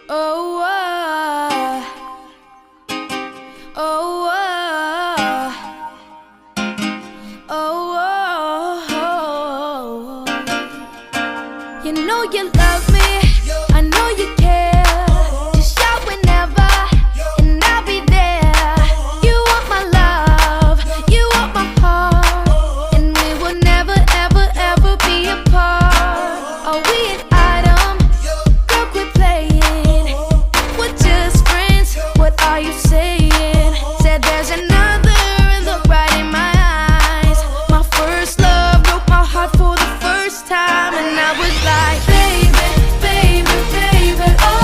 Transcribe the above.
Oh, oh, oh, oh, oh. You know you love me, I know you care. Just shout whenever, and I'll be there. You want my love, you want my heart, and we will never, ever, ever be apart. Are we an item? Girl, quit playing. We're just friends. What are you saying?